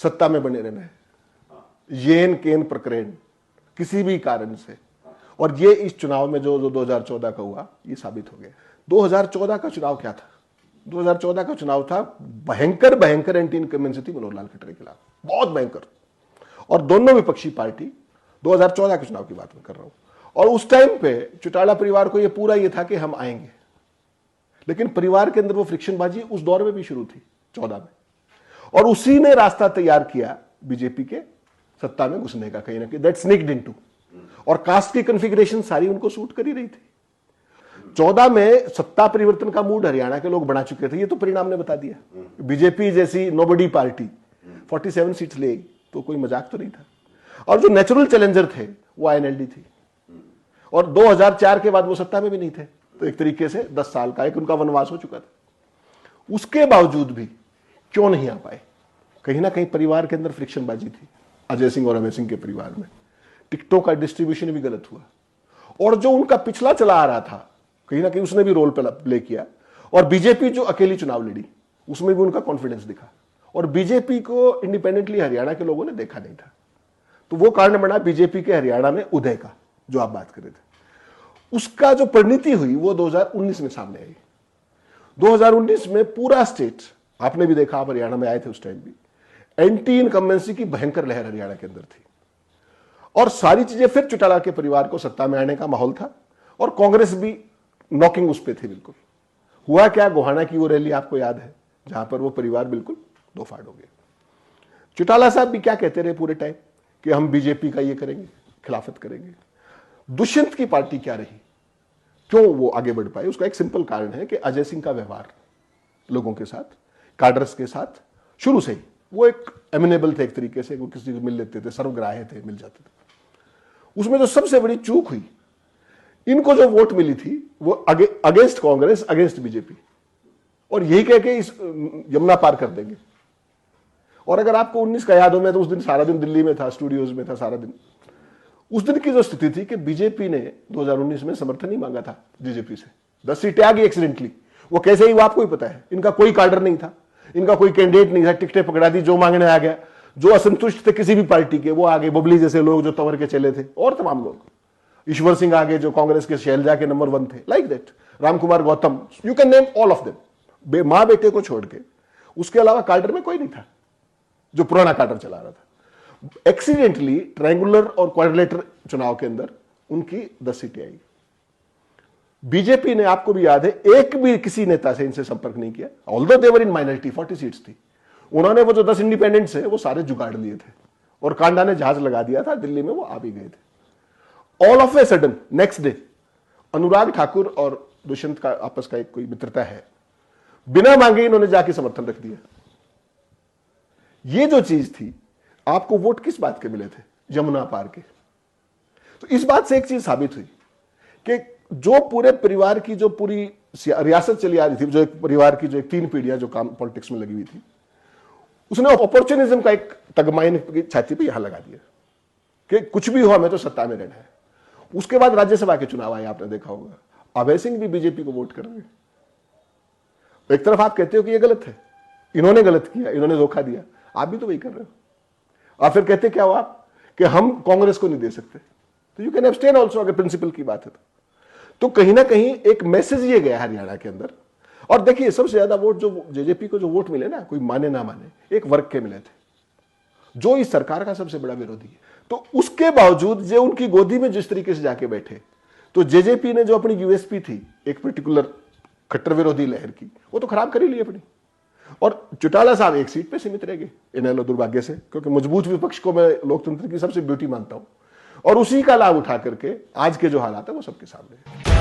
सत्ता में बने रहना है, येन केन प्रकरण किसी भी कारण से। और ये इस चुनाव में जो 2014 का हुआ ये साबित हो गया। 2014 का चुनाव क्या था? 2014 का चुनाव था भयंकर एंटी इनकम्बेंसी थी मनोहर लाल खट्टर के खिलाफ, बहुत भयंकर। और दोनों विपक्षी पार्टी, 2014 के चुनाव की बात मैं कर रहा हूं, और उस टाइम पे चौटाला परिवार को ये था कि हम आएंगे, लेकिन परिवार के अंदर वो फ्रिक्शनबाजी उस दौर में भी शुरू थी 14 में, और उसी ने रास्ता तैयार किया बीजेपी के सत्ता में घुसने का, कहीं ना कहीं दैट स्निक्ड इनटू। और कास्ट की कॉन्फ़िगरेशन सारी उनको सूट कर ही रही थी। 14 में सत्ता परिवर्तन का मूड हरियाणा के लोग बना चुके थे, ये तो परिणाम ने बता दिया। बीजेपी जैसी नोबडी पार्टी 47 सीट्स ले, तो कोई मजाक तो नहीं था। और जो नेचुरल चैलेंजर थे वो आईएनएलडी थी, और 2004 के बाद वो सत्ता में भी नहीं थे, तो एक तरीके से 10 साल का एक उनका वनवास हो चुका था। उसके बावजूद भी क्यों नहीं आ पाए? कहीं ना कहीं परिवार के अंदर फ्रिक्शनबाजी थी। अजय सिंह और अभय सिंह के परिवार में टिकटों का डिस्ट्रीब्यूशन भी गलत हुआ, और जो उनका पिछला चला आ रहा था कहीं ना कहीं उसने भी रोल प्ले किया। और बीजेपी जो अकेली चुनाव लड़ी उसमें भी उनका कॉन्फिडेंस दिखा, और बीजेपी को इंडिपेंडेंटली हरियाणा के लोगों ने देखा नहीं था। तो वो कारण बना बीजेपी के हरियाणा में उदय का, जो आप बात कर रहे थे। उसका जो परिणति हुई वो 2019 में सामने आई। 2019 में पूरा स्टेट, आपने भी देखा, आप हरियाणा में आए थे उस टाइम भी, एंटी इनकम्बेंसी की भयंकर लहर हरियाणा के अंदर थी, और सारी चीजें फिर चौटाला के परिवार को सत्ता में आने का माहौल था, और कांग्रेस भी नॉकिंग उस पे थी बिल्कुल। हुआ क्या? गोहाना की वो रैली आपको याद है, जहां पर वो परिवार बिल्कुल दो फाड़ हो गए। चौटाला साहब भी क्या कहते रहे पूरे टाइम कि हम बीजेपी का ये करेंगे, खिलाफत करेंगे। दुष्यंत की पार्टी क्या रही, क्यों वो आगे बढ़ पाए? उसका एक सिंपल कारण है कि अजय सिंह का व्यवहार लोगों के साथ, काडर्स के साथ शुरू से ही वो एक एमिनेबल थे, एक तरीके से वो किसी को मिल लेते थे, सर्वग्राह्य थे, मिल जाते थे। उसमें जो सबसे बड़ी चूक हुई, इनको जो वोट मिली थी वो अगेंस्ट कांग्रेस, अगेंस्ट बीजेपी, और यही कह के इस यमुना पार कर देंगे। और अगर आपको 19 का याद हो, मैं तो उस दिन सारा दिन दिल्ली में था, स्टूडियोज में था सारा दिन। उस दिन की जो स्थिति थी कि बीजेपी ने 2019 में समर्थन नहीं मांगा था बीजेपी से, 10 सीटें आ गई एक्सीडेंटली। वो कैसे ही वो आपको ही पता है। इनका कोई कार्डर नहीं था, इनका कोई कैंडिडेट नहीं था, टिकटें पकड़ा दी, जो मांगने आ गया। जो असंतुष्ट थे किसी भी पार्टी के वो आगे, बबली जैसे लोग जो तंवर के चले थे, और तमाम लोग, ईश्वर सिंह आगे जो कांग्रेस के शैलजा के नंबर 1 थे, like that, Ramkumar Gautam, you can name all of them. मां बेटे को छोड़ के उसके अलावा कार्डर में कोई नहीं था जो पुराना कार्डर चला रहा था। एक्सीडेंटली ट्रायंगुलर और क्वाड्रिलेटर चुनाव के अंदर उनकी 10 सीटें आई। बीजेपी ने, आपको भी याद है, एक भी किसी नेता से इनसे संपर्क नहीं किया, although they were in minority, 40 seats थी। उन्होंने वो जो 10 इंडिपेंडेंट्स है वो सारे जुगाड़ लिए थे, और कांडा ने जहाज लगा दिया था, दिल्ली में वो आ भी गए थे। All of a sudden next day Anurag Thakur और दुष्यंत का आपस का एक कोई मित्रता है, बिना मांगे इन्होंने जाके समर्थन रख दिया। ये जो चीज थी, आपको वोट किस बात के मिले थे? यमुना पार के। तो इस बात से एक चीज साबित हुई कि जो पूरे परिवार की जो पूरी रियासत चली आ रही थी, जो एक परिवार की जो एक 3 पीढ़ियां जो काम पॉलिटिक्स में लगी हुई थी, उसने अपॉर्चुनिज्म का एक तगमाइन की छाती पे यहां लगा दिया कि कुछ भी हो हमें तो सत्ता में रहना है। उसके बाद राज्यसभा के चुनाव आए, आपने देखा होगा, अभय सिंह भी बीजेपी को वोट कर रहे हैं। एक तरफ आप कहते हो कि ये गलत है, इन्होंने गलत किया, इन्होंने धोखा दिया, आप भी तो वही कर रहे हो। और फिर कहते क्या हो आप कि हम कांग्रेस को नहीं दे सकते, तो यू कैन एब्सटेन ऑल्सो, अगर प्रिंसिपल की बात है तो कहीं ना कहीं एक मैसेज ये गया हरियाणा के अंदर। और देखिए, सबसे ज्यादा वोट जो जेजेपी को जो वोट मिले ना, कोई माने ना माने, एक वर्ग के मिले थे जो इस सरकार का सबसे बड़ा विरोधी है। तो उसके बावजूद जो उनकी गोदी में जिस तरीके से जाके बैठे, तो जेजेपी ने जो अपनी यूएसपी थी एक पर्टिकुलर खट्टर विरोधी लहर की, वो तो खराब कर ही ली अपनी। और चौटाला साहब एक सीट पे सीमित रह गए, इनेलो दुर्भाग्य से, क्योंकि मजबूत विपक्ष को मैं लोकतंत्र की सबसे ब्यूटी मानता हूं, और उसी का लाभ उठा करके आज के जो हालात है वो सबके सामने है।